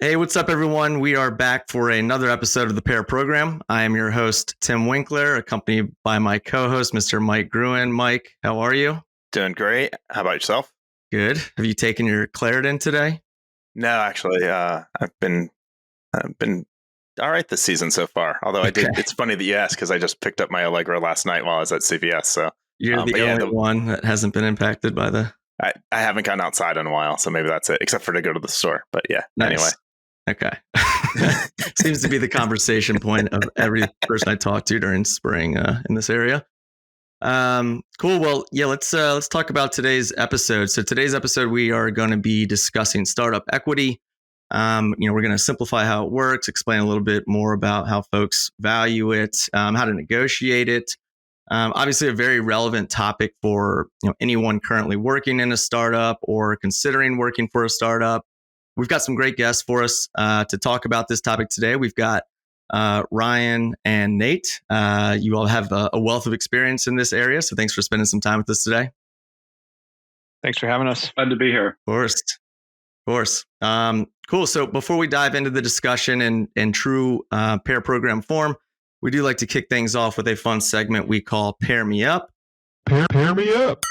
Hey, what's up, everyone? We are back for another episode of the Pair Program. I am your host, Tim Winkler, accompanied by my co-host, Mr. Mike Gruen. Mike, how are you? Doing great. How about yourself? Good. Have you taken your Claritin today? No, actually, I've been all right this season so far. Although I did. It's funny that you asked because I just picked up my Allegra last night while I was at CVS. So you're the only one that hasn't been impacted by the. I haven't gone outside in a while, so maybe that's it. Except for to go to the store. But yeah. Nice. Anyway. Okay. Seems to be the conversation point of every person I talk to during spring in this area. Cool. Well, yeah, let's talk about today's episode. So today's episode, we are going to be discussing startup equity. We're going to simplify how it works, explain a little bit more about how folks value it, how to negotiate it. Obviously, a very relevant topic for anyone currently working in a startup or considering working for a startup. We've got some great guests for us to talk about this topic today. We've got Ryan and Nate. You all have a wealth of experience in this area, so thanks for spending some time with us today. Thanks for having us. Glad to be here. Of course. Cool. So before we dive into the discussion in true pair program form, we do like to kick things off with a fun segment we call Pair Me Up. Pair me up.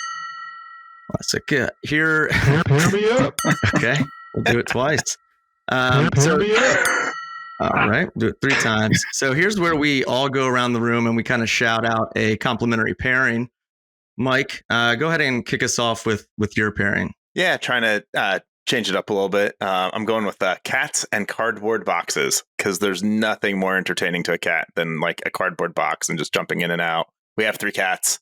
That's okay. Here. Pair me up. Okay. We'll do it twice. Pair me up. All right. We'll do it 3 times. So here's where we all go around the room and we kind of shout out a complimentary pairing. Mike, go ahead and kick us off with your pairing. Yeah, trying to change it up a little bit. I'm going with cats and cardboard boxes because there's nothing more entertaining to a cat than like a cardboard box and just jumping in and out. We have 3 cats.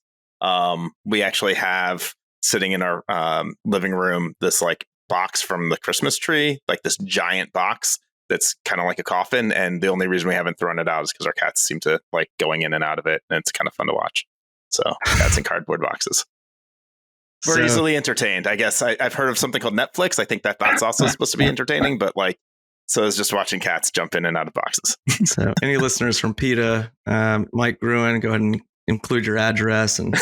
We actually have sitting in our living room this like box from the Christmas tree, like this giant box that's kind of like a coffin. And the only reason we haven't thrown it out is because our cats seem to like going in and out of it. And it's kind of fun to watch. So cats and cardboard boxes. We're easily entertained. I guess I've heard of something called Netflix. I think that's also supposed to be entertaining, but like, so it's just watching cats jump in and out of boxes. So any listeners from PETA, Mike Gruen, go ahead and include your address and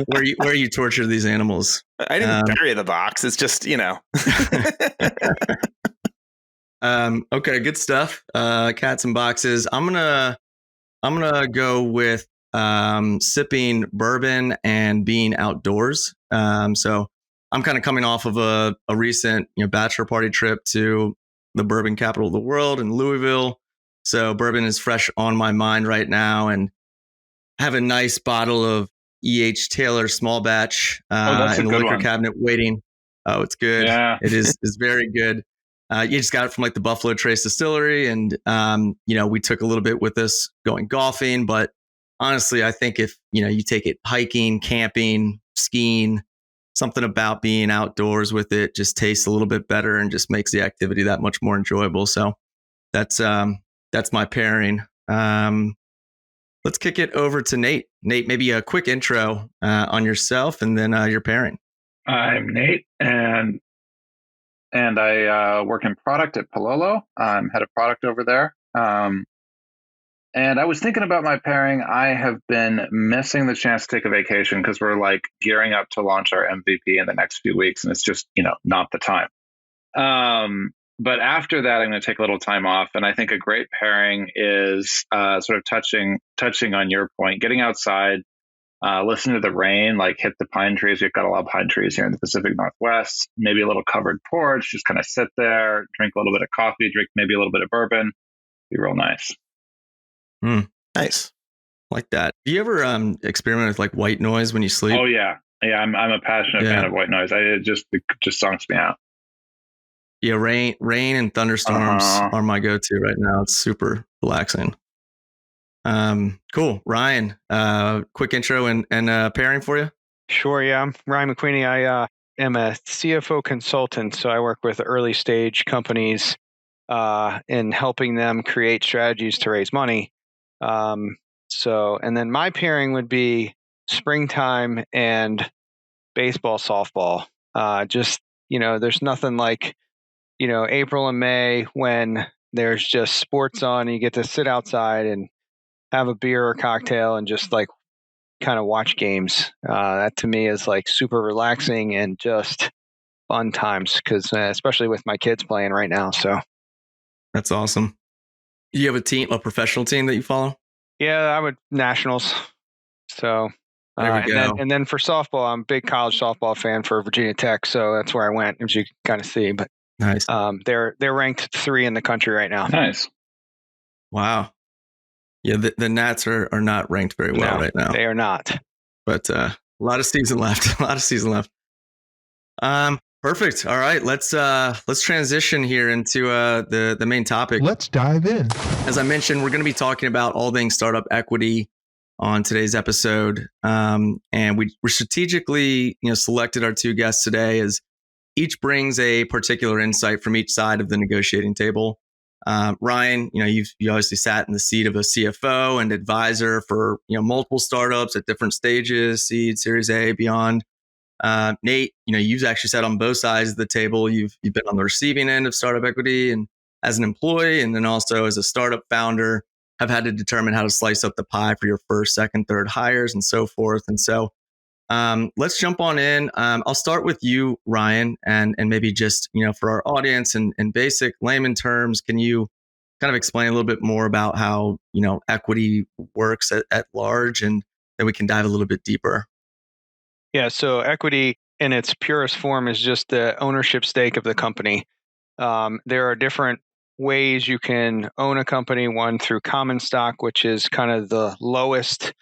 where you torture these animals. I didn't bury the box. It's just, Okay, good stuff. Cats and boxes. I'm gonna go with sipping bourbon and being outdoors. So I'm kind of coming off of a recent bachelor party trip to the bourbon capital of the world in Louisville. So bourbon is fresh on my mind right now, and I have a nice bottle of E.H. Taylor small batch in the liquor cabinet waiting. Oh, it's good. Yeah. It is very good. You just got it from like the Buffalo Trace Distillery, and we took a little bit with us going golfing. But honestly, I think if you take it hiking, camping, skiing, something about being outdoors with it just tastes a little bit better and just makes the activity that much more enjoyable. So that's my pairing. Let's kick it over to Nate. Nate, maybe a quick intro on yourself and then your pairing. I'm Nate, and I work in product at Pololo. I'm head of product over there. And I was thinking about my pairing. I have been missing the chance to take a vacation because we're like gearing up to launch our MVP in the next few weeks, and it's just not the time. But after that, I'm going to take a little time off. And I think a great pairing is sort of touching on your point, getting outside, listen to the rain, like hit the pine trees. We've got a lot of pine trees here in the Pacific Northwest, maybe a little covered porch, just kind of sit there, drink a little bit of coffee, drink maybe a little bit of bourbon. Be real nice. Nice. Like that. Do you ever experiment with like white noise when you sleep? Oh, yeah. Yeah, I'm a passionate fan of white noise. It just zonks me out. Yeah, rain and thunderstorms are my go-to right now. It's super relaxing. Cool. Ryan, quick intro and pairing for you. Sure. Yeah. I'm Ryan McQueenie. I am a CFO consultant. So I work with early stage companies in helping them create strategies to raise money. And then my pairing would be springtime and baseball, softball. There's nothing like, April and May when there's just sports on and you get to sit outside and have a beer or cocktail and just like kind of watch games. That to me is like super relaxing and just fun times because especially with my kids playing right now. So That's awesome. Do you have a professional team that you follow? Yeah, I would nationals. So There we go. and then for softball, I'm a big college softball fan for Virginia Tech, so that's where I went, as you can kind of see. But Nice. they're ranked 3 in the country right now. Nice. Wow. Yeah, the Nats are not ranked very well right now. They are not. But a lot of season left. A lot of season left. Perfect. All right, let's transition here into the main topic. Let's dive in. As I mentioned, we're going to be talking about all things startup equity on today's episode, and we strategically selected our 2 guests today as each brings a particular insight from each side of the negotiating table. Ryan, you obviously sat in the seat of a CFO and advisor for multiple startups at different stages, seed, Series A, beyond. Nate, you've actually sat on both sides of the table. You've been on the receiving end of startup equity, and as an employee, and then also as a startup founder, have had to determine how to slice up the pie for your first, second, third hires, and so forth. And so, let's jump on in. I'll start with you, Ryan, and maybe just for our audience and in basic layman terms, can you kind of explain a little bit more about how equity works at large, and then we can dive a little bit deeper. Yeah, so equity in its purest form is just the ownership stake of the company. There are different ways you can own a company. One through common stock, which is kind of the lowest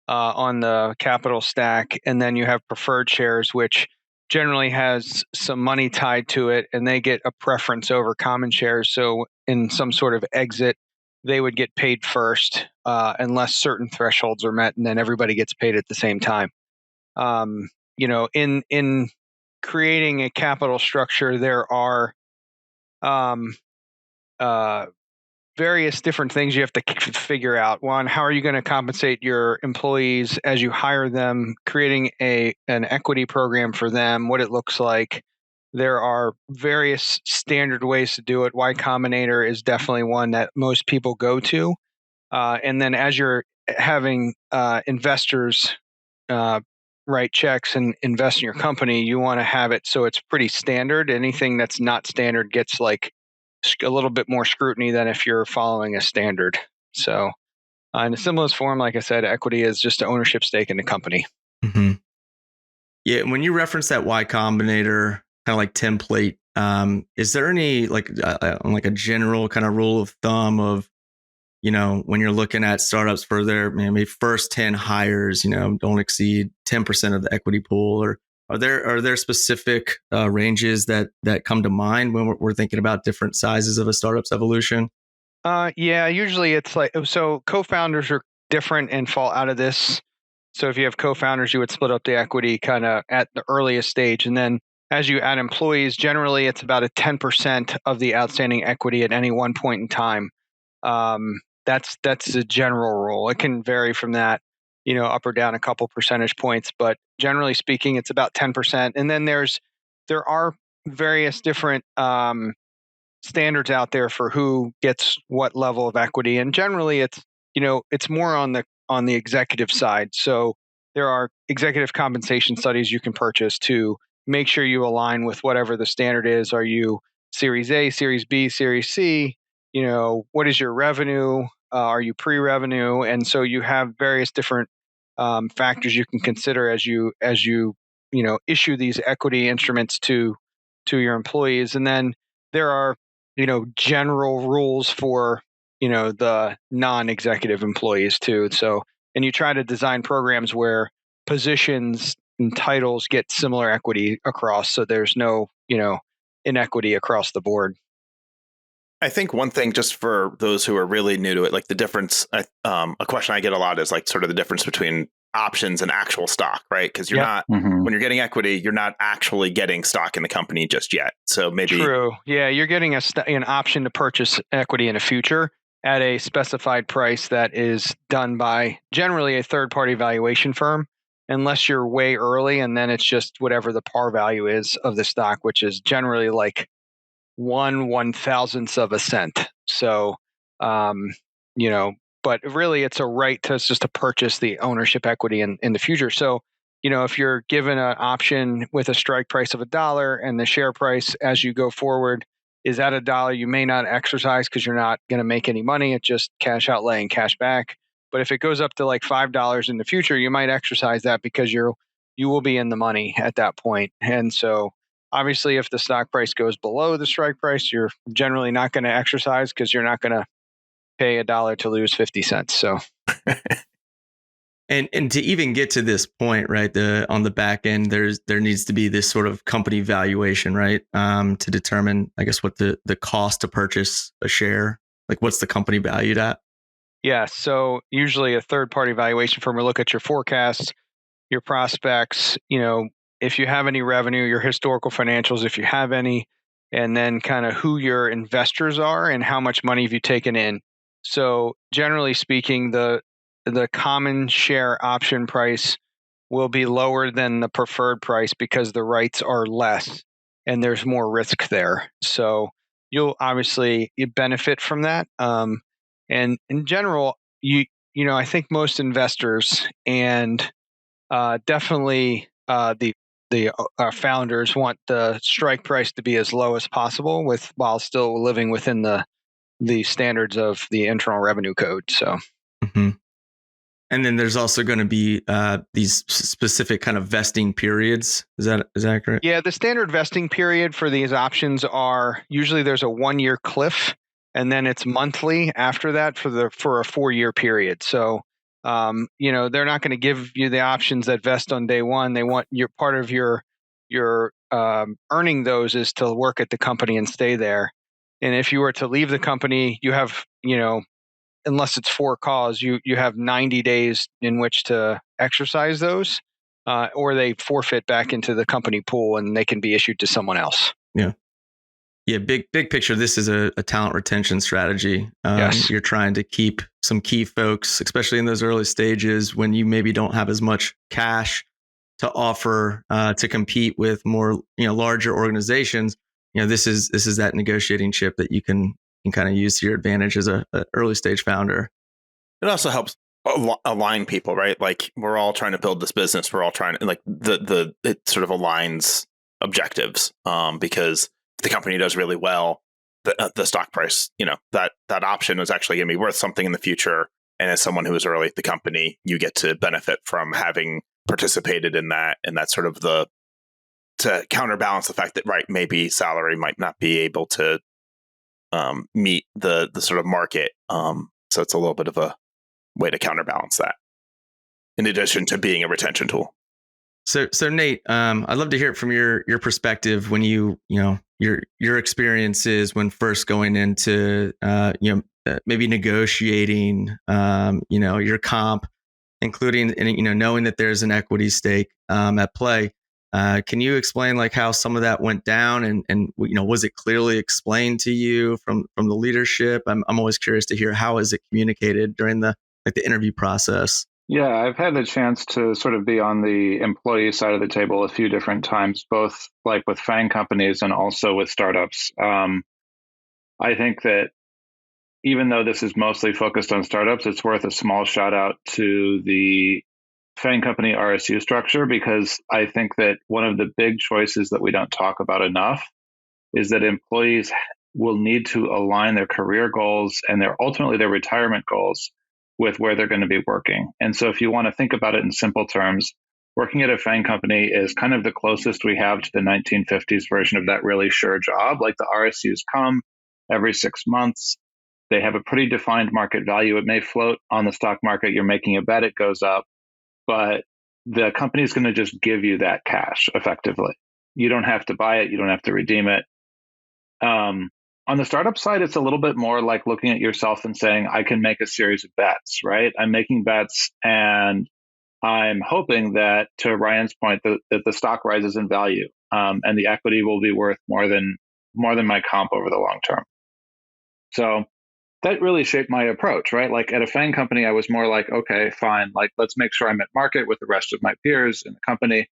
on the capital stack. And then you have preferred shares, which generally has some money tied to it, and they get a preference over common shares. So in some sort of exit, they would get paid first unless certain thresholds are met, and then everybody gets paid at the same time. In creating a capital structure, there are various different things you have to figure out. One, how are you going to compensate your employees as you hire them? Creating an equity program for them, what it looks like. There are various standard ways to do it. Y Combinator is definitely one that most people go to. And then as you're having investors write checks and invest in your company, you want to have it so it's pretty standard. Anything that's not standard gets like a little bit more scrutiny than if you're following a standard. So in the simplest form, like I said, equity is just an ownership stake in the company. Mm-hmm. Yeah, when you reference that Y Combinator kind of like template, is there any like a general kind of rule of thumb of when you're looking at startups for their maybe first 10 hires, don't exceed 10% of the equity pool, or are there specific ranges that come to mind when we're thinking about different sizes of a startup's evolution? Yeah, usually it's like, so co-founders are different and fall out of this. So if you have co-founders, you would split up the equity kind of at the earliest stage. And then as you add employees, generally it's about a 10% of the outstanding equity at any one point in time. That's the general rule. It can vary from that, up or down a couple percentage points, but generally speaking, it's about 10%. And then there are various different standards out there for who gets what level of equity, and generally it's more on the executive side. So there are executive compensation studies you can purchase to make sure you align with whatever the standard is. Are you Series A, Series B, Series C? What is your revenue? Are you pre-revenue? And so you have various different factors you can consider as you issue these equity instruments to your employees. And then there are general rules for the non-executive employees too. So, and you try to design programs where positions and titles get similar equity across, so there's no inequity across the board. I think one thing, just for those who are really new to it, like the difference, a question I get a lot is like sort of the difference between options and actual stock, right? Because you're not, when you're getting equity, you're not actually getting stock in the company just yet. So maybe. True. Yeah, you're getting an option to purchase equity in the future at a specified price that is done by generally a third-party valuation firm, unless you're way early, and then it's just whatever the par value is of the stock, which is generally like 1/1000th of a cent. So, but really it's a right to just to purchase the ownership equity in the future. So, if you're given an option with a strike price of $1 and the share price as you go forward is at $1, you may not exercise because you're not going to make any money. It's just cash outlay and cash back. But if it goes up to like $5 in the future, you might exercise that because you will be in the money at that point. And so obviously, if the stock price goes below the strike price, you're generally not going to exercise because you're not going to pay $1 to lose 50 cents. So, and to even get to this point, right? On the back end, there needs to be this sort of company valuation, right? To determine, I guess, what the cost to purchase a share, like what's the company valued at? Yeah. So usually a third party valuation firm will look at your forecasts, your prospects, if you have any revenue, your historical financials, if you have any, and then kind of who your investors are and how much money have you taken in. So generally speaking, the common share option price will be lower than the preferred price because the rights are less and there's more risk there. So you'll obviously you benefit from that. And in general, I think most investors and definitely the founders want the strike price to be as low as possible while still living within the standards of the Internal Revenue Code. So. Mm-hmm. And then there's also going to be these specific kind of vesting periods. Is that accurate? Yeah, the standard vesting period for these options are usually there's a 1-year cliff, and then it's monthly after that for a 4-year period. So, they're not going to give you the options that vest on day one. They want your part of your earning those is to work at the company and stay there. And if you were to leave the company, you have unless it's for cause, you have 90 days in which to exercise those, or they forfeit back into the company pool and they can be issued to someone else. Yeah. Yeah. Big picture. This is a talent retention strategy. Yes. You're trying to keep some key folks, especially in those early stages when you maybe don't have as much cash to offer to compete with more, larger organizations. This is that negotiating chip that you can kind of use to your advantage as a early stage founder. It also helps align people, right? Like we're all trying to build this business. We're all trying to it sort of aligns objectives because if the company does really well, the stock price, that option is actually going to be worth something in the future. And as someone who is early at the company, you get to benefit from having participated in that. And that's sort of to counterbalance the fact that, right, maybe salary might not be able to meet the sort of market. So it's a little bit of a way to counterbalance that, in addition to being a retention tool. So Nate, I'd love to hear it from your perspective when your experiences when first going into maybe negotiating your comp, including knowing that there's an equity stake at play. Can you explain like how some of that went down and was it clearly explained to you from the leadership? I'm always curious to hear how is it communicated during the interview process. Yeah, I've had the chance to sort of be on the employee side of the table a few different times, both like with FANG companies and also with startups. I think that even though this is mostly focused on startups, it's worth a small shout out to the FANG company RSU structure, because I think that one of the big choices that we don't talk about enough is that employees will need to align their career goals and ultimately their retirement goals with where they're going to be working. And so if you want to think about it in simple terms, working at a FANG company is kind of the closest we have to the 1950s version of that really sure job. Like the RSUs come every 6 months. They have a pretty defined market value. It may float on the stock market. You're making a bet, it goes up. But the company is going to just give you that cash effectively. You don't have to buy it. You don't have to redeem it. On the startup side, it's a little bit more like looking at yourself and saying, I can make a series of bets, right? I'm making bets and I'm hoping that, to Ryan's point, that the stock rises in value and the equity will be worth more than my comp over the long term. So that really shaped my approach, right? Like at a FANG company, I was more like, okay, fine. Like, let's make sure I'm at market with the rest of my peers in the company.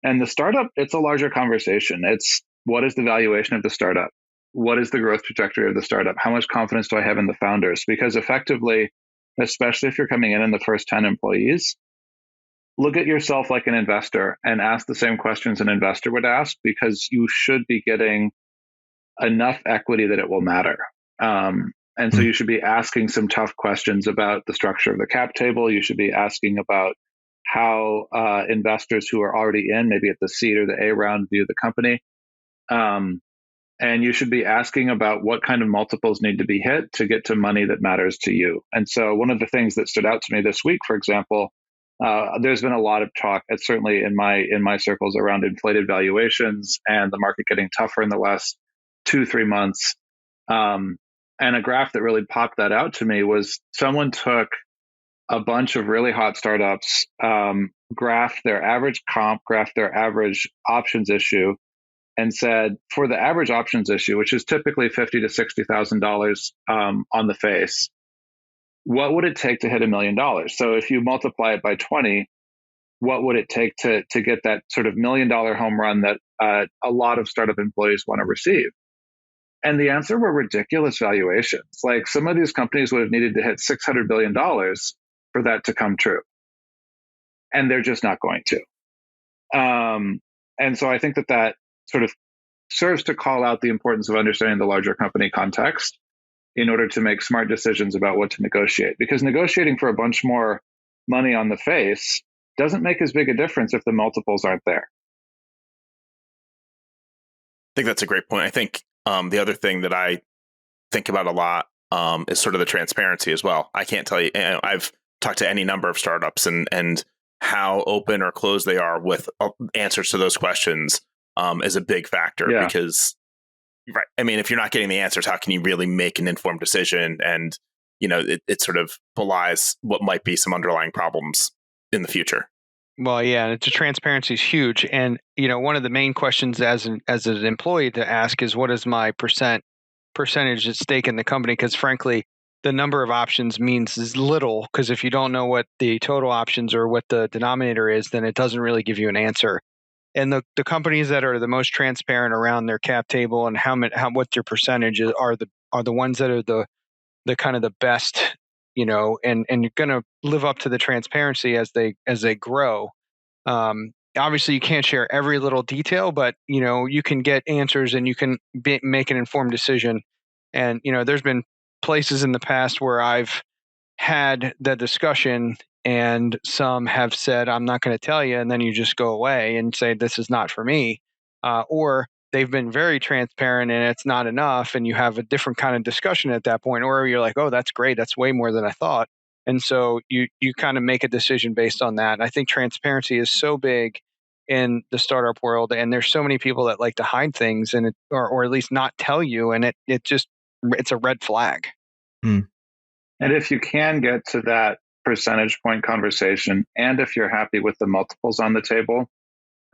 And the startup, it's a larger conversation. It's what is the valuation of the startup? What is the growth trajectory of the startup? How much confidence do I have in the founders? Because effectively, especially if you're coming in the first 10 employees, look at yourself like an investor and ask the same questions an investor would ask, because you should be getting enough equity that it will matter. And so you should be asking some tough questions about the structure of the cap table. You should be asking about how investors who are already in, maybe at the seed or the A round, view the company. And you should be asking about what kind of multiples need to be hit to get to money that matters to you. And so one of the things that stood out to me this week, for example, there's been a lot of talk, certainly in my circles, around inflated valuations and the market getting tougher in the last 2-3 months. And a graph that really popped that out to me was someone took a bunch of really hot startups, graphed their average comp, graphed their average options issue, and said, for the average options issue, which is typically $50,000 to $60,000 on the face, what would it take to hit $1 million? So if you multiply it by 20, what would it take to get that sort of $1 million home run that a lot of startup employees want to receive? And the answer were ridiculous valuations. Like, some of these companies would have needed to hit $600 billion for that to come true. And they're just not going to. And so I think that sort of serves to call out the importance of understanding the larger company context in order to make smart decisions about what to negotiate. Because negotiating for a bunch more money on the face doesn't make as big a difference if the multiples aren't there. I think that's a great point. I think the other thing that I think about a lot is sort of the transparency as well. I can't tell you, I've talked to any number of startups and how open or closed they are with answers to those questions is a big factor. Yeah. Because, right, I mean, if you're not getting the answers, how can you really make an informed decision? And, it sort of belies what might be some underlying problems in the future. Well, yeah, transparency is huge. And, one of the main questions as an employee to ask is, what is my percentage at stake in the company? Because frankly, the number of options means little, because if you don't know what the total options or what the denominator is, then it doesn't really give you an answer. And the companies that are the most transparent around their cap table and what their percentages are the ones that are the kind of the best, and you're going to live up to the transparency as they grow. Obviously, you can't share every little detail, but you can get answers and you can make an informed decision. And there's been places in the past where I've had the discussion and some have said, I'm not going to tell you, and then you just go away and say, this is not for me, or they've been very transparent and it's not enough, and you have a different kind of discussion at that point, or you're like, oh, that's great, that's way more than I thought. And so you kind of make a decision based on that. And I think transparency is so big in the startup world, and there's so many people that like to hide things and or at least not tell you, and it's a red flag. Hmm. And if you can get to that percentage point conversation, and if you're happy with the multiples on the table,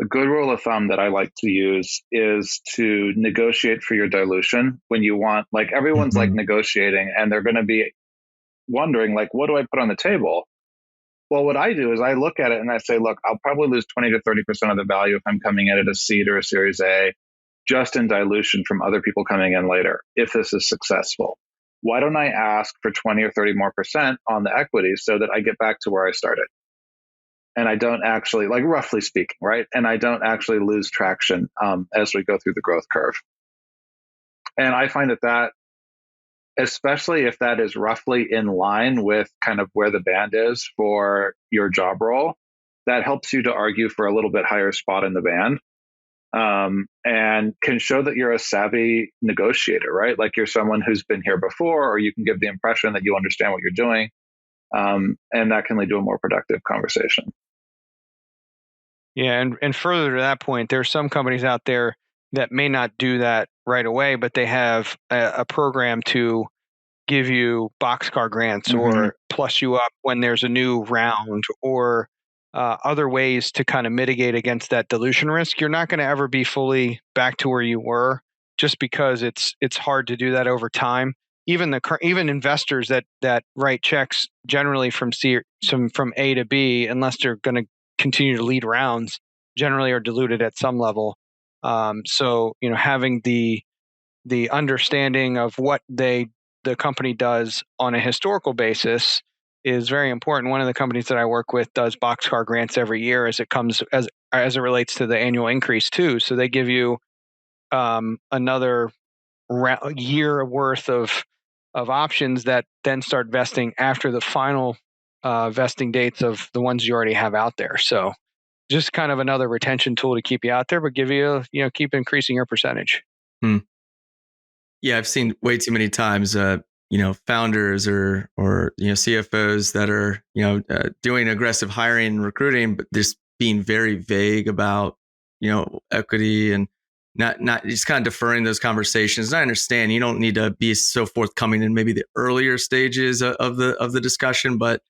a good rule of thumb that I like to use is to negotiate for your dilution when you want, like, everyone's like negotiating and they're going to be wondering, like, what do I put on the table? Well, what I do is I look at it and I say, look, I'll probably lose 20 to 30% of the value if I'm coming in at a seed or a series A, just in dilution from other people coming in later, if this is successful. Why don't I ask for 20 or 30 more percent on the equity so that I get back to where I started? And I don't actually, like, roughly speaking, right? And I don't actually lose traction as we go through the growth curve. And I find that, especially if that is roughly in line with kind of where the band is for your job role, that helps you to argue for a little bit higher spot in the band. And can show that you're a savvy negotiator, right? Like, you're someone who's been here before, or you can give the impression that you understand what you're doing. And that can lead to a more productive conversation. Yeah. And further to that point, there are some companies out there that may not do that right away, but they have a program to give you boxcar grants or plus you up when there's a new round, or other ways to kind of mitigate against that dilution risk. You're not going to ever be fully back to where you were, just because it's hard to do that over time. Even investors that write checks generally from A to B, unless they're going to continue to lead rounds, generally are diluted at some level. So having the understanding of what the company does on a historical basis is very important. One of the companies that I work with does boxcar grants every year as it relates to the annual increase too. So they give you another year worth of options that then start vesting after the final vesting dates of the ones you already have out there. So just kind of another retention tool to keep you out there, but give you, keep increasing your percentage. Yeah, I've seen way too many times, founders or CFOs that are doing aggressive hiring and recruiting, but just being very vague about equity and not just kind of deferring those conversations. And I understand you don't need to be so forthcoming in maybe the earlier stages of the discussion, but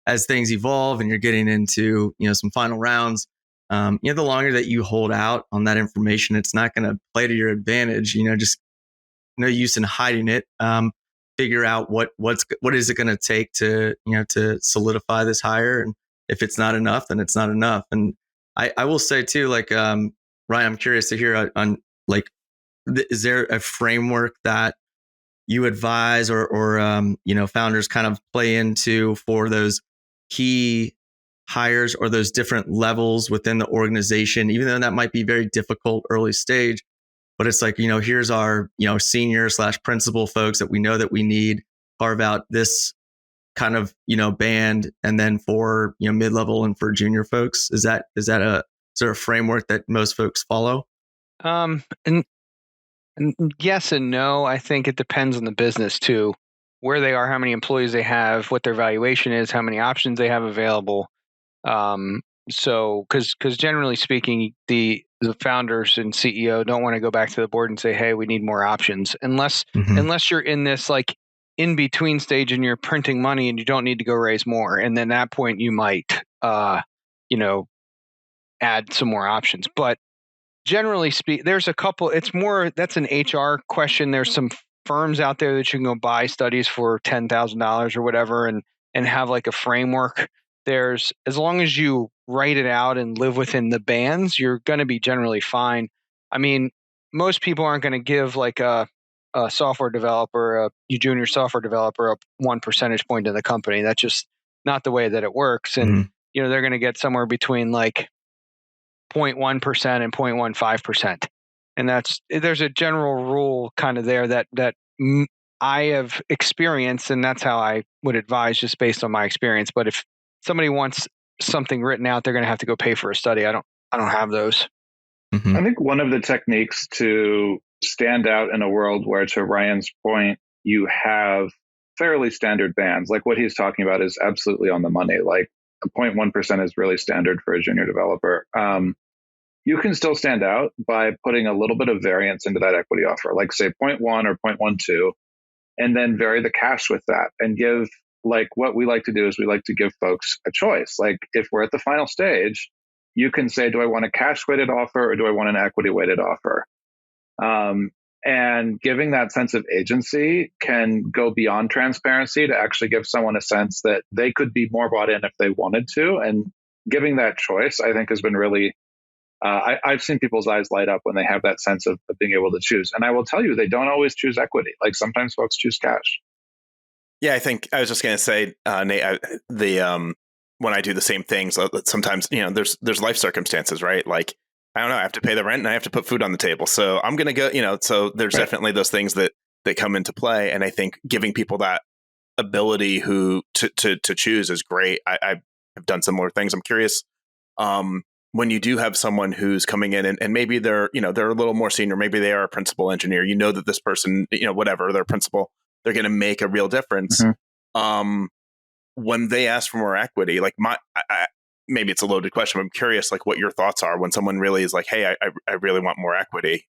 as things evolve and you're getting into some final rounds, the longer that you hold out on that information, it's not going to play to your advantage. Just no use in hiding it. Figure out what is it going to take to solidify this hire, and if it's not enough, then it's not enough. And I will say too, like Ryan, I'm curious to hear on like, is there a framework that you advise or founders kind of play into for those key hires or those different levels within the organization, even though that might be very difficult early stage? But it's like, here's our, senior / principal folks that we know that we need, carve out this kind of, band. And then for, mid-level and for junior folks, is there a framework that most folks follow? And yes and no. I think it depends on the business too, where they are, how many employees they have, what their valuation is, how many options they have available. So, because generally speaking, the founders and CEO don't want to go back to the board and say, "Hey, we need more options," unless you're in this like in between stage and you're printing money and you don't need to go raise more. And then at that point, you might, add some more options. But generally speaking, there's a couple. It's more that's an HR question. There's some firms out there that you can go buy studies for $10,000 or whatever, and have like a framework. There's, as long as you write it out and live within the bands, you're going to be generally fine. I mean, most people aren't going to give like a software developer, a junior software developer, a 1 percentage point in the company. That's just not the way that it works. And, they're going to get somewhere between like 0.1% and 0.15%. And there's a general rule kind of there that I have experienced, and that's how I would advise just based on my experience. But if somebody wants something written out, they're going to have to go pay for a study. I don't have those. I think one of the techniques to stand out in a world where, to Ryan's point, you have fairly standard bands, like what he's talking about is absolutely on the money. Like 0.1% is really standard for a junior developer. You can still stand out by putting a little bit of variance into that equity offer, like say 0.1 or 0.12, and then vary the cash with that and give, like, what we like to do is we like to give folks a choice. Like if we're at the final stage, you can say, do I want a cash weighted offer or do I want an equity weighted offer? And giving that sense of agency can go beyond transparency to actually give someone a sense that they could be more bought in if they wanted to. And giving that choice, I think, has been really, I've seen people's eyes light up when they have that sense of being able to choose. And I will tell you, they don't always choose equity. Like sometimes folks choose cash. Yeah, I think I was just going to say, Nate, when I do the same things, sometimes, there's life circumstances, right? Like, I don't know, I have to pay the rent and I have to put food on the table. So I'm going to go, so there's definitely those things that come into play. And I think giving people that ability to choose is great. I've done similar things. I'm curious, when you do have someone who's coming in and maybe they're a little more senior, maybe they are a principal engineer, that this person, whatever, their principal, they're going to make a real difference. When they ask for more equity, like maybe it's a loaded question, but I'm curious, like what your thoughts are when someone really is like, hey, I really want more equity.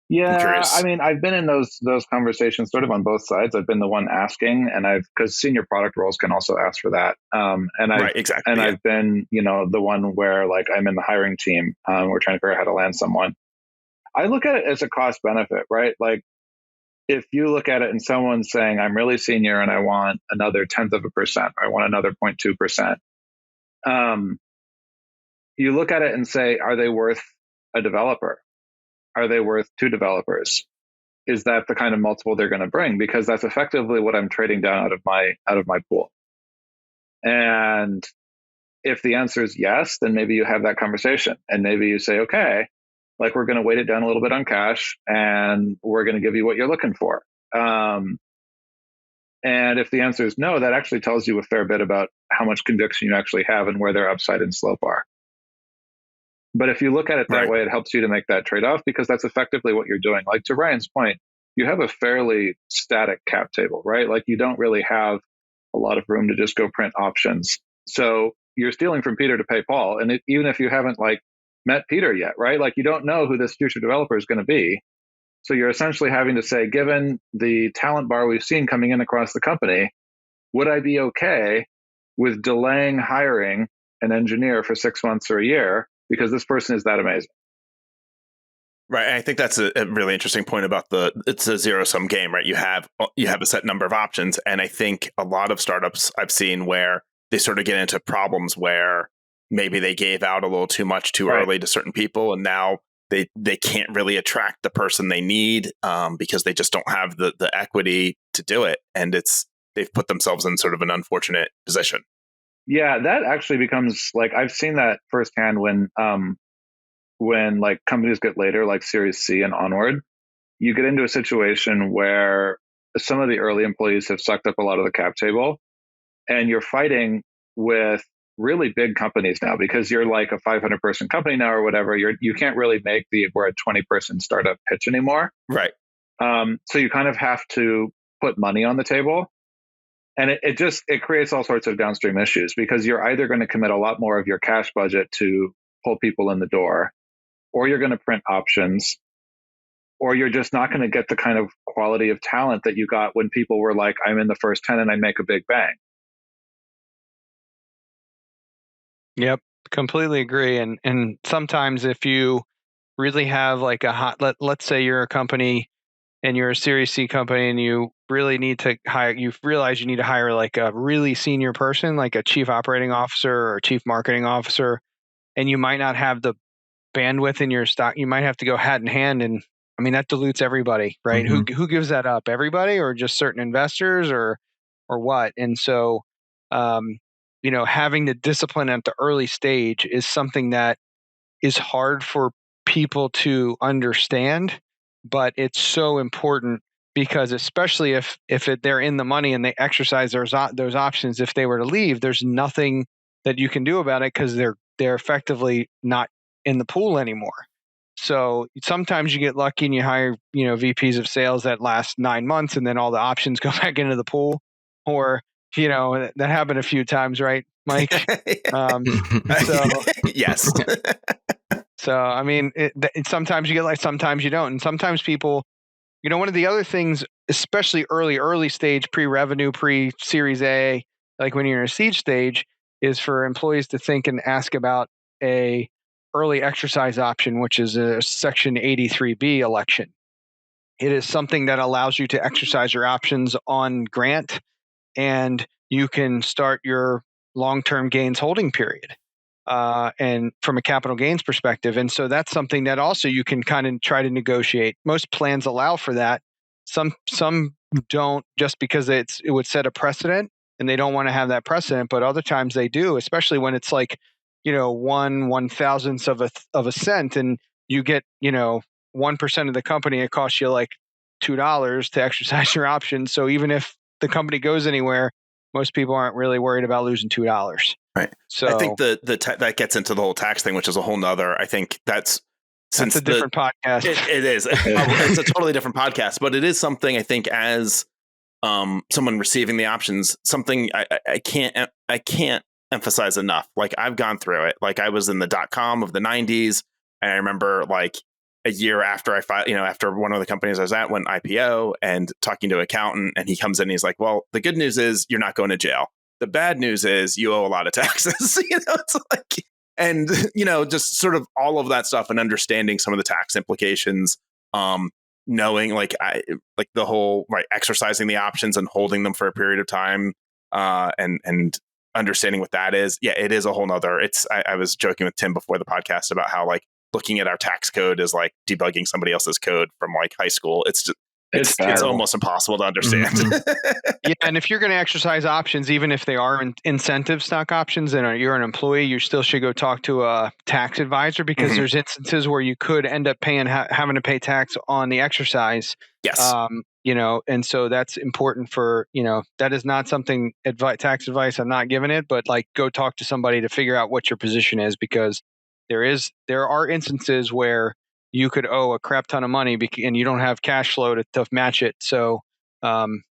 Yeah, I mean, I've been in those conversations sort of on both sides. I've been the one asking, and because senior product roles can also ask for that. I've been, the one where like I'm in the hiring team. We're trying to figure out how to land someone. I look at it as a cost benefit, right? Like if you look at it and someone's saying, I'm really senior and I want another 0.1%, or I want another 0.2%. You look at it and say, are they worth a developer? Are they worth 2 developers? Is that the kind of multiple they're going to bring? Because that's effectively what I'm trading down out of my pool. And if the answer is yes, then maybe you have that conversation and maybe you say, okay, like we're going to weight it down a little bit on cash and we're going to give you what you're looking for. And if the answer is no, that actually tells you a fair bit about how much conviction you actually have and where their upside and slope are. But if you look at it that way, it helps you to make that trade-off, because that's effectively what you're doing. Like to Ryan's point, you have a fairly static cap table, right? Like you don't really have a lot of room to just go print options. So you're stealing from Peter to pay Paul. And even if you haven't like met Peter yet, right? Like you don't know who this future developer is going to be. So you're essentially having to say, given the talent bar we've seen coming in across the company, would I be okay with delaying hiring an engineer for 6 months or a year because this person is that amazing? Right. I think that's a really interesting point about it's a zero-sum game, right? You have a set number of options. And I think a lot of startups I've seen where they sort of get into problems where maybe they gave out a little too much too early to certain people, and now they can't really attract the person they need because they just don't have the equity to do it. And they've put themselves in sort of an unfortunate position. Yeah, that actually becomes like, I've seen that firsthand when like companies get later, like Series C and onward, you get into a situation where some of the early employees have sucked up a lot of the cap table, and you're fighting with really big companies now because you're like a 500 person company now or whatever. You can't really make we're a 20 person startup pitch anymore. Right. So you kind of have to put money on the table. And it creates all sorts of downstream issues, because you're either going to commit a lot more of your cash budget to pull people in the door, or you're going to print options, or you're just not going to get the kind of quality of talent that you got when people were like, I'm in the first 10 and I make a big bang. Yep, completely agree. And sometimes if you really have like let's say you're a company and you're a Series C company and you really need to hire, you realize you need to hire like a really senior person, like a chief operating officer or a chief marketing officer, and you might not have the bandwidth in your stock. You might have to go hat in hand, and I mean that dilutes everybody, right? Mm-hmm. Who gives that up? Everybody, or just certain investors, or what? And so, having the discipline at the early stage is something that is hard for people to understand, but it's so important, because especially if they're in the money and they exercise those options, if they were to leave, there's nothing that you can do about it because they're effectively not in the pool anymore. So sometimes you get lucky and you hire VPs of sales that last 9 months and then all the options go back into the pool, or that happened a few times, right, Mike? Yes. So, I mean, sometimes you get like, sometimes you don't. And sometimes people, one of the other things, especially early stage, pre-revenue, pre-Series A, like when you're in a seed stage, is for employees to think and ask about a early exercise option, which is a Section 83B election. It is something that allows you to exercise your options on grant, and you can start your long-term gains holding period. And from a capital gains perspective. And so that's something that also you can kind of try to negotiate. Most plans allow for that. Some don't, just because it would set a precedent and they don't want to have that precedent, but other times they do, especially when it's like, 1/1000th of a cent, and you get, 1% of the company, it costs you like $2 to exercise your options. So even if the company goes anywhere, most people aren't really worried about losing $2. Right. So I think that gets into the whole tax thing, which is a whole nother. I think that's a different podcast. It is. It's a totally different podcast, but it is something I think as someone receiving the options, something I can't emphasize enough. Like I've gone through it. Like I was in the .com of the 90s, and I remember like a year after I filed, after one of the companies I was at went IPO, and talking to an accountant, and he comes in and he's like, well, the good news is you're not going to jail. The bad news is you owe a lot of taxes. It's like, and just sort of all of that stuff, and understanding some of the tax implications, knowing like the whole exercising the options and holding them for a period of time, and understanding what that is. Yeah, it is a whole nother. I was joking with Tim before the podcast about how like looking at our tax code is like debugging somebody else's code from like high school. It's It's terrible. almost impossible to understand. Yeah, and if you're going to exercise options, even if they are incentive stock options and you're an employee, you still should go talk to a tax advisor because there's instances where you could end up paying having to pay tax on the exercise. Yes. And so that's important for, that is not something tax advice I'm not giving it, but like go talk to somebody to figure out what your position is, because there are instances where you could owe a crap ton of money and you don't have cash flow to match it. So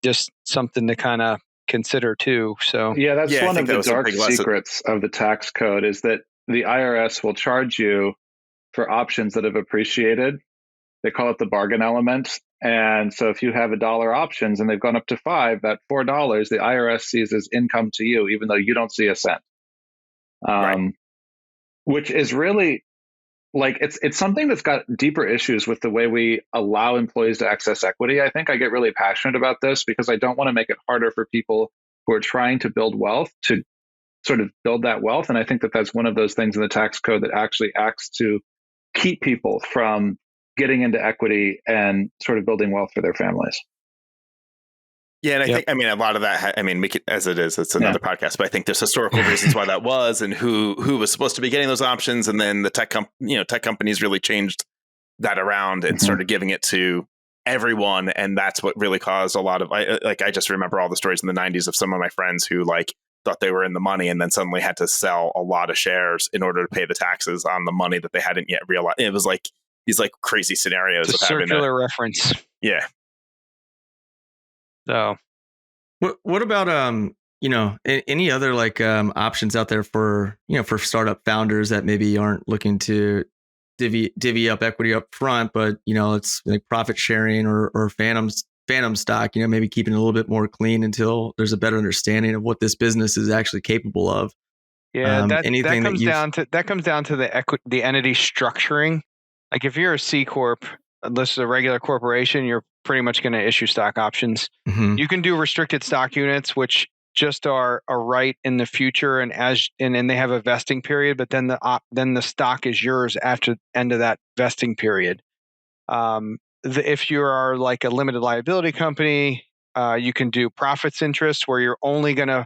just something to kind of consider too. So Yeah, that's Yeah, I one think of that the was a dark big lesson. secrets of the tax code is that the IRS will charge you for options that have appreciated. They call it the bargain element. And so if you have $1 options and they've gone up to $5, that $4, the IRS sees as income to you, even though you don't see a cent. Right. Which is really like, it's something that's got deeper issues with the way we allow employees to access equity. I think I get really passionate about this because I don't want to make it harder for people who are trying to build wealth to sort of build that wealth. And I think that that's one of those things in the tax code that actually acts to keep people from getting into equity and sort of building wealth for their families. Yeah, and I think, a lot of that, we could, as it is, it's another podcast, but I think there's historical reasons why that was, and who was supposed to be getting those options, and then the tech companies really changed that around and started giving it to everyone, and that's what really caused a lot of, I just remember all the stories in the 90s of some of my friends who thought they were in the money and then suddenly had to sell a lot of shares in order to pay the taxes on the money that they hadn't yet realized. It was like these crazy scenarios. It's a circular reference. Yeah. So, what about any other options out there for for startup founders that maybe aren't looking to divvy up equity up front, but it's like profit sharing or phantom stock, maybe keeping it a little bit more clean until there's a better understanding of what this business is actually capable of. Yeah, that comes down to the entity structuring. Like if you're a C corp, unless it's a regular corporation, you're pretty much going to issue stock options. You can do restricted stock units, which just are a right in the future, and they have a vesting period. But then the stock is yours after the end of that vesting period. If you are like a limited liability company, you can do profits interest, where you're only going to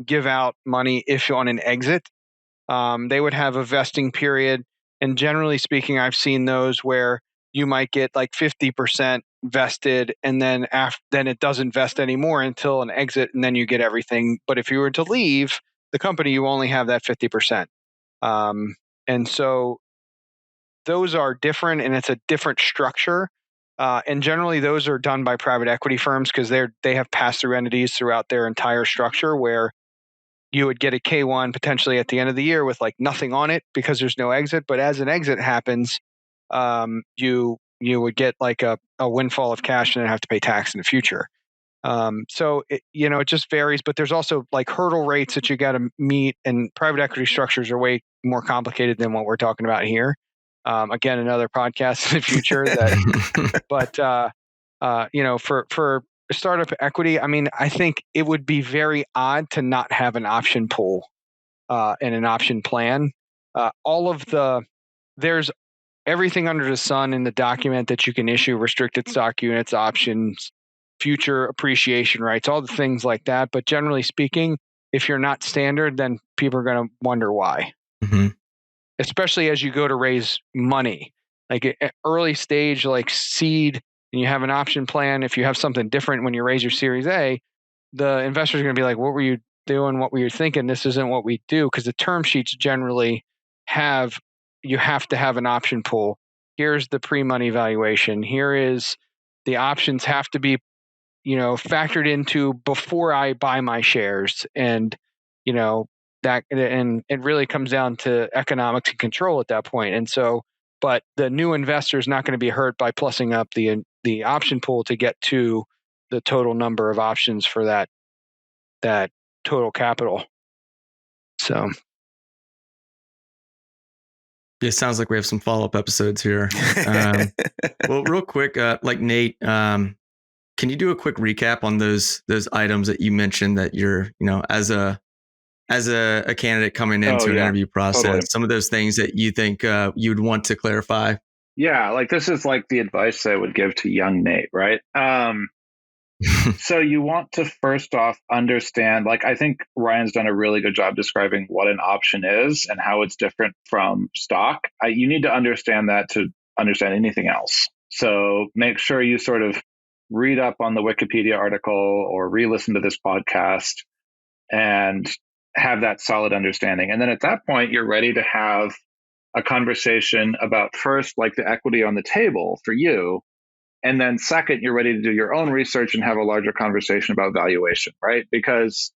give out money if you're on an exit. They would have a vesting period, and generally speaking, I've seen those where you might get like 50% vested, and then then it doesn't vest anymore until an exit, and then you get everything. But if you were to leave the company, you only have that 50%. And so those are different, and it's a different structure. And generally, those are done by private equity firms because they have pass-through entities throughout their entire structure, where you would get a K1 potentially at the end of the year with like nothing on it because there's no exit. But as an exit happens, you would get like a windfall of cash and then have to pay tax in the future. So it just varies, but there's also like hurdle rates that you got to meet, and private equity structures are way more complicated than what we're talking about here. Again, another podcast in the future. For startup equity, I think it would be very odd to not have an option pool and an option plan. There's everything under the sun in the document that you can issue: restricted stock units, options, future appreciation rights, all the things like that. But generally speaking, if you're not standard, then people are going to wonder why. Especially as you go to raise money, like early stage, like seed, and you have an option plan. If you have something different when you raise your Series A, the investors are going to be like, what were you doing? What were you thinking? This isn't what we do. Because the term sheets generally you have to have an option pool. Here's the pre-money valuation. Here is the options have to be, factored into before I buy my shares. And, and it really comes down to economics and control at that point. And so, but the new investor is not going to be hurt by plussing up the option pool to get to the total number of options for that total capital. So. It sounds like we have some follow-up episodes here. Well, real quick, like Nate, can you do a quick recap on those items that you mentioned that you're, as a candidate coming into an interview process, totally. Some of those things that you think you'd want to clarify Yeah, like this is like the advice I would give to young Nate, right? So you want to first off understand, like I think Ryan's done a really good job describing what an option is and how it's different from stock. You need to understand that to understand anything else. So make sure you sort of read up on the Wikipedia article or re-listen to this podcast and have that solid understanding. And then at that point, you're ready to have a conversation about first, like the equity on the table for you. And then second, you're ready to do your own research and have a larger conversation about valuation, right? Because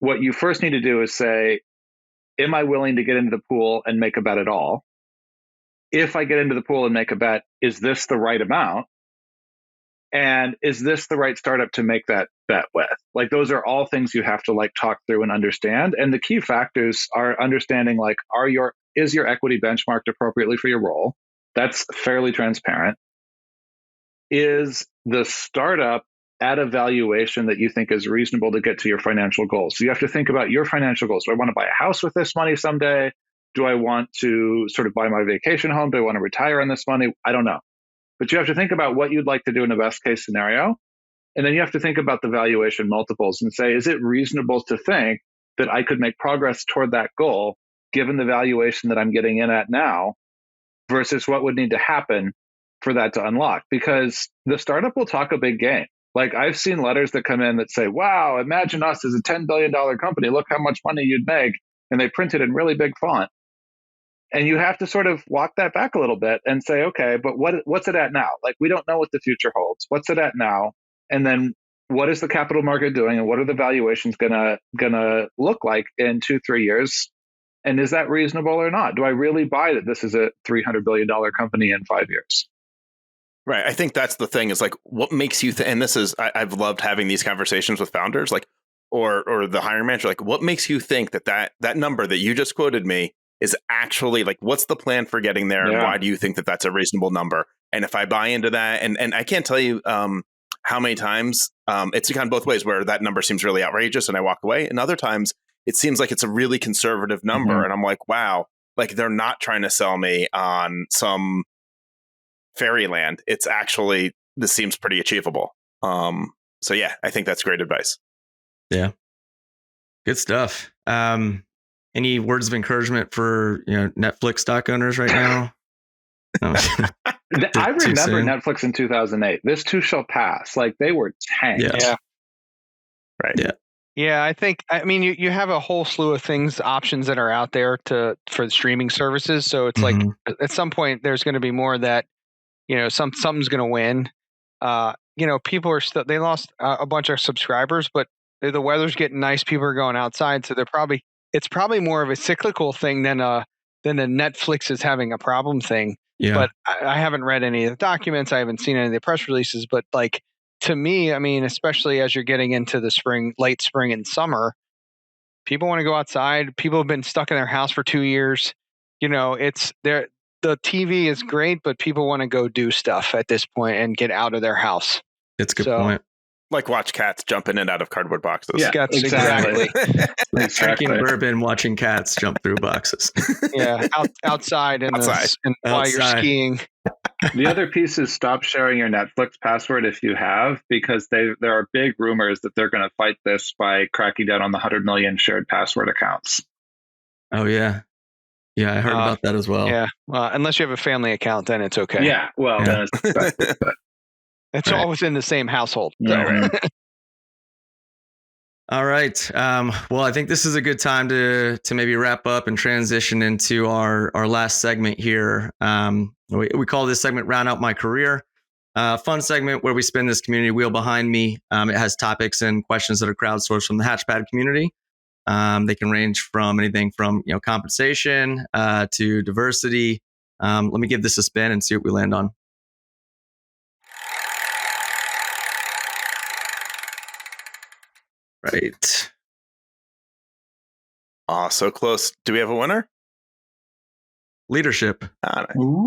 what you first need to do is say, am I willing to get into the pool and make a bet at all? If I get into the pool and make a bet, is this the right amount? And is this the right startup to make that bet with? Like those are all things you have to like talk through and understand. And the key factors are understanding like, is your equity benchmarked appropriately for your role? That's fairly transparent. Is the startup at a valuation that you think is reasonable to get to your financial goals? So you have to think about your financial goals. Do I want to buy a house with this money someday? Do I want to sort of buy my vacation home? Do I want to retire on this money? I don't know. But you have to think about what you'd like to do in the best case scenario. And then you have to think about the valuation multiples and say, is it reasonable to think that I could make progress toward that goal given the valuation that I'm getting in at now versus what would need to happen for that to unlock? Because the startup will talk a big game. Like I've seen letters that come in that say, wow, imagine us as a $10 billion company. Look how much money you'd make. And they print it in really big font. And you have to sort of walk that back a little bit and say, okay, but what's it at now? Like, we don't know what the future holds. What's it at now? And then what is the capital market doing? And what are the valuations gonna look like in 2-3 years? And is that reasonable or not? Do I really buy that this is a $300 billion company in 5 years? Right. I think that's the thing is like, what makes you and this is, I've loved having these conversations with founders, like, or the hiring manager, like, what makes you think that number that you just quoted me is actually like, what's the plan for getting there? Yeah. And why do you think that that's a reasonable number? And if I buy into that, and I can't tell you how many times it's gone both ways where that number seems really outrageous and I walk away. And other times it seems like it's a really conservative number. Mm-hmm. And I'm like, wow, like they're not trying to sell me on some fairyland. It's actually, this seems pretty achievable. So yeah, I think that's great advice. Yeah. Good stuff. Any words of encouragement for Netflix stock owners right now? No. I remember Netflix in 2008. This too shall pass. Like they were tanked. Yeah. Right. Yeah. Yeah, I mean, you have a whole slew of options that are out there for the streaming services. So it's like at some point there's going to be more that, something's going to win. People are still, they lost a bunch of subscribers, but the weather's getting nice. People are going outside. So it's probably more of a cyclical thing than a Netflix is having a problem thing. Yeah. But I haven't read any of the documents. I haven't seen any of the press releases, but like, to me, I mean, especially as you're getting into the late spring and summer, people want to go outside. People have been stuck in their house for 2 years. It's there. The TV is great, but people want to go do stuff at this point and get out of their house. It's a good point. Like watch cats jump in and out of cardboard boxes. Yeah, exactly. Drinking bourbon, watching cats jump through boxes. Yeah, outside and while you're skiing. The other piece is stop sharing your Netflix password if you have, because there are big rumors that they're going to fight this by cracking down on the 100 million shared password accounts. Oh, yeah. Yeah, I heard about that as well. Yeah, unless you have a family account, then it's okay. Yeah, well, then it's expected, but it's all within the same household. Yeah. All right. Well, I think this is a good time to maybe wrap up and transition into our last segment here. We call this segment Round Out My Career. Fun segment where we spin this community wheel behind me. It has topics and questions that are crowdsourced from the hatchpad community. They can range from anything from compensation to diversity. Let me give this a spin and see what we land on. Right. Oh, so close. Do we have a winner? Leadership. Ooh.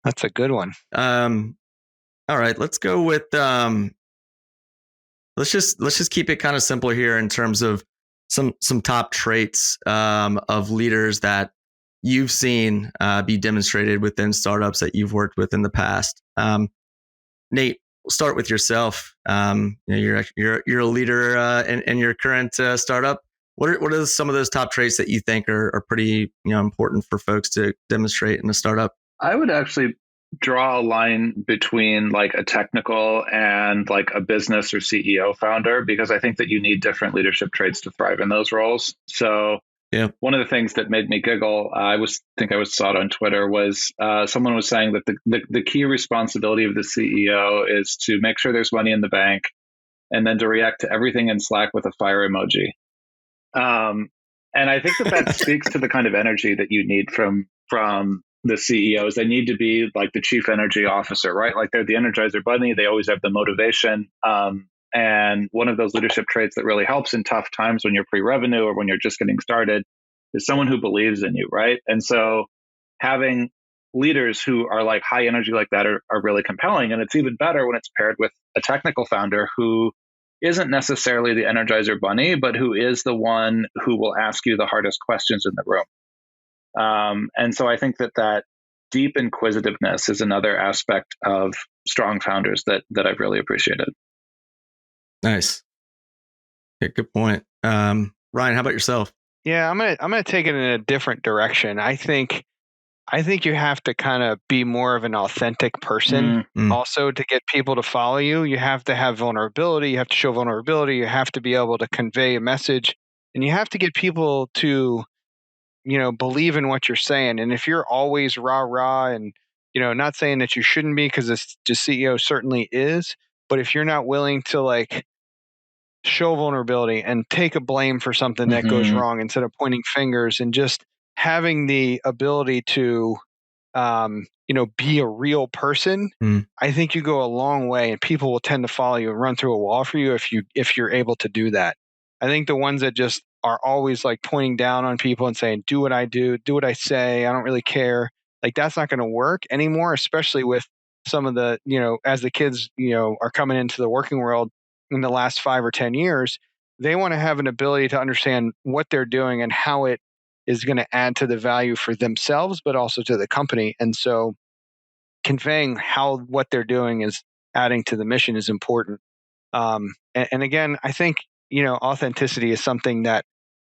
That's a good one. All right, let's go with let's just keep it kind of simple here in terms of some top traits of leaders that you've seen be demonstrated within startups that you've worked with in the past. Nate, we'll start with yourself. You're a leader in your current startup. What are some of those top traits that you think are pretty important for folks to demonstrate in a startup? I would actually draw a line between like a technical and like a business or CEO founder, because I think that you need different leadership traits to thrive in those roles. So yeah, one of the things that made me giggle, I saw it on Twitter, was someone was saying that the key responsibility of the CEO is to make sure there's money in the bank and then to react to everything in Slack with a fire emoji. And I think that speaks to the kind of energy that you need from the CEOs. They need to be like the chief energy officer, right? Like they're the Energizer Bunny. They always have the motivation. And one of those leadership traits that really helps in tough times when you're pre-revenue or when you're just getting started is someone who believes in you, right? And so having leaders who are like high energy like that are really compelling. And it's even better when it's paired with a technical founder who isn't necessarily the Energizer Bunny, but who is the one who will ask you the hardest questions in the room. And so I think that deep inquisitiveness is another aspect of strong founders that I've really appreciated. Nice. Yeah, good point. Ryan, how about yourself? Yeah, I'm gonna take it in a different direction. I think you have to kind of be more of an authentic person. Also, to get people to follow you, you have to have vulnerability. You have to show vulnerability. You have to be able to convey a message, and you have to get people to, believe in what you're saying. And if you're always rah and, not saying that you shouldn't be, because the CEO certainly is, but if you're not willing to like show vulnerability and take a blame for something that goes wrong instead of pointing fingers, and just having the ability to be a real person, I think you go a long way, and people will tend to follow you and run through a wall for you if you're able to do that. I think the ones that just are always like pointing down on people and saying, do what I do what I say, I don't really care, like that's not going to work anymore, especially with some of the, as the kids, are coming into the working world in the last 5 or 10 years. They want to have an ability to understand what they're doing and how it is going to add to the value for themselves, but also to the company. And so conveying how what they're doing is adding to the mission is important. And again, I think, authenticity is something that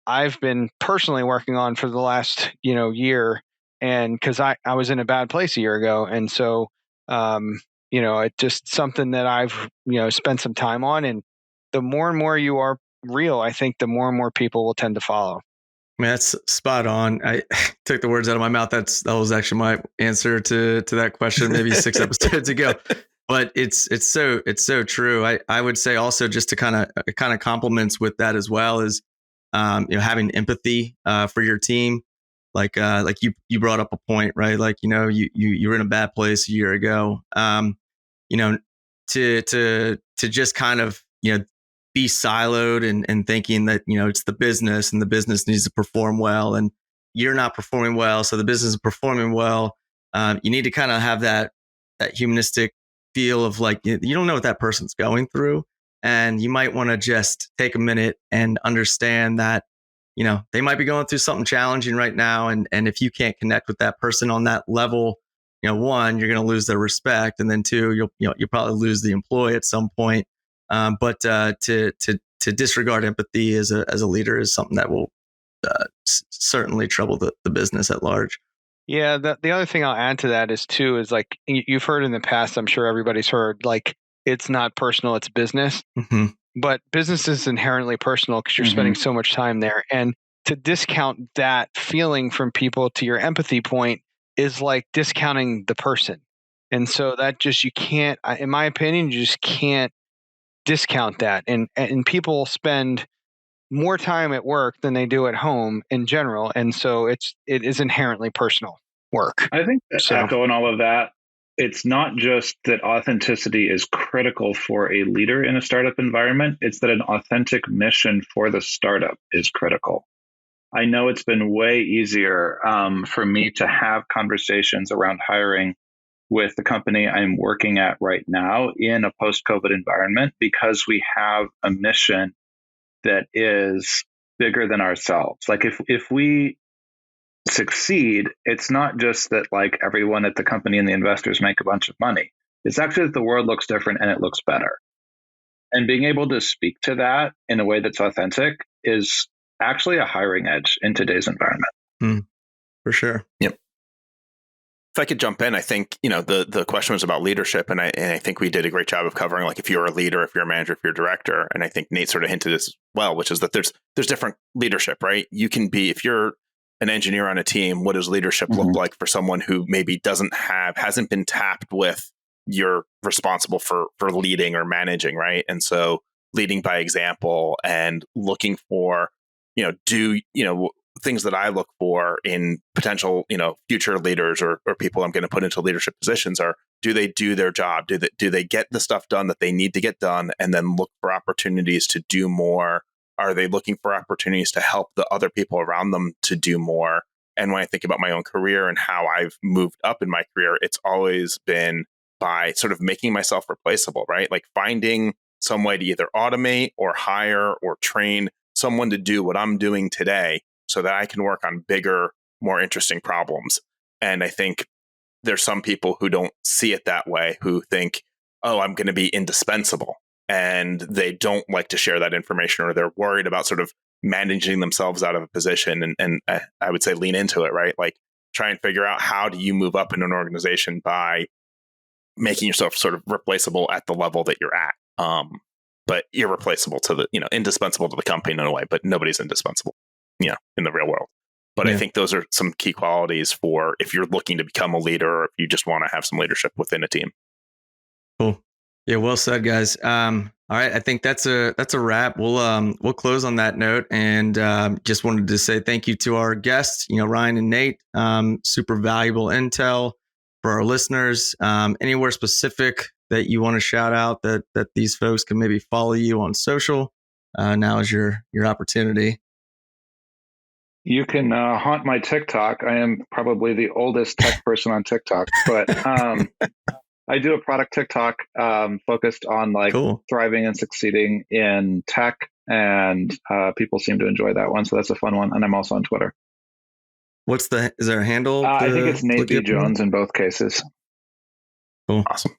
I've been personally working on for the last, year. And because I was in a bad place a year ago. And so, it's just something that I've, spent some time on. And the more and more you are real, I think the more and more people will tend to follow. I mean, that's spot on. I took the words out of my mouth. That was actually my answer to that question maybe 6 episodes ago. But it's so true. I would say also, just to kind of compliments with that as well, is having empathy for your team. Like you brought up a point, right? Like, you were in a bad place a year ago. To just kind of be siloed and thinking that it's the business, and the business needs to perform well, and you're not performing well, so the business is performing well. You need to kind of have that humanistic feel of like, you don't know what that person's going through, and you might want to just take a minute and understand that they might be going through something challenging right now, and if you can't connect with that person on that level, one, you're going to lose their respect, and then two, you'll probably lose the employee at some point. But to disregard empathy as a leader is something that will certainly trouble the business at large. Yeah, the other thing I'll add to that is like you've heard in the past, I'm sure everybody's heard, like it's not personal, it's business. Mm-hmm. But business is inherently personal because you're spending so much time there. And to discount that feeling from people to your empathy point is like discounting the person. And so that just, you can't, in my opinion, you just can't discount that. And people spend more time at work than they do at home in general. And so it is inherently personal work. I think echoing all of that, it's not just that authenticity is critical for a leader in a startup environment. It's that an authentic mission for the startup is critical. I know it's been way easier for me to have conversations around hiring with the company I'm working at right now in a post-COVID environment, because we have a mission that is bigger than ourselves. Like if we succeed, it's not just that like everyone at the company and the investors make a bunch of money. It's actually that the world looks different and it looks better. And being able to speak to that in a way that's authentic is actually a hiring edge in today's environment. For sure. Yep. If I could jump in, I think, the question was about leadership. And I think we did a great job of covering, like, if you're a leader, if you're a manager, if you're a director. And I think Nate sort of hinted this as well, which is that there's different leadership, right? You can be, if you're an engineer on a team, what does leadership look like for someone who maybe hasn't been tapped with you're responsible for leading or managing, right? And so leading by example and looking for, things that I look for in potential, future leaders or people I'm going to put into leadership positions are, do they do their job? Do they get the stuff done that they need to get done, and then look for opportunities to do more? Are they looking for opportunities to help the other people around them to do more? And when I think about my own career and how I've moved up in my career, it's always been by sort of making myself replaceable, right? Like finding some way to either automate or hire or train someone to do what I'm doing today so that I can work on bigger, more interesting problems. And I think there's some people who don't see it that way, who think, oh, I'm going to be indispensable. And they don't like to share that information, or they're worried about sort of managing themselves out of a position. And I would say lean into it, right? Like try and figure out, how do you move up in an organization by making yourself sort of replaceable at the level that you're at, but irreplaceable to the, indispensable to the company in a way, but nobody's indispensable, in the real world. But I think those are some key qualities for if you're looking to become a leader, or if you just want to have some leadership within a team. Cool. Yeah, well said, guys. All right, I think that's a wrap. We'll close on that note, and just wanted to say thank you to our guests, Ryan and Nate. Super valuable intel for our listeners. Anywhere specific that you want to shout out that these folks can maybe follow you on social? Now is your opportunity. You can haunt my TikTok. I am probably the oldest tech person on TikTok, but I do a product TikTok focused on thriving and succeeding in tech, and people seem to enjoy that one. So that's a fun one. And I'm also on Twitter. Is there a handle? I think it's Nate B. Jones in both cases. Cool. Awesome.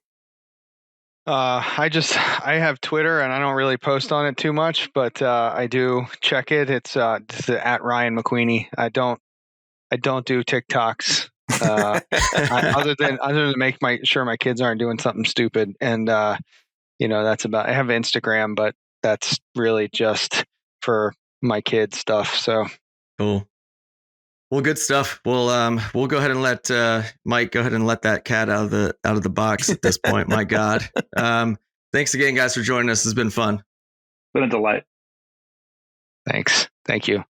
I have Twitter, and I don't really post on it too much, but I do check it. It's at Ryan McQueenie. I don't do TikToks. Other than make sure my kids aren't doing something stupid, and that's about. I have Instagram, but that's really just for my kids stuff. So cool. Well, good stuff. We'll go ahead and let Mike go ahead and let that cat out of the box at this point. My God. Thanks again, guys, for joining us. It's been fun. Been a delight. Thanks. Thank you.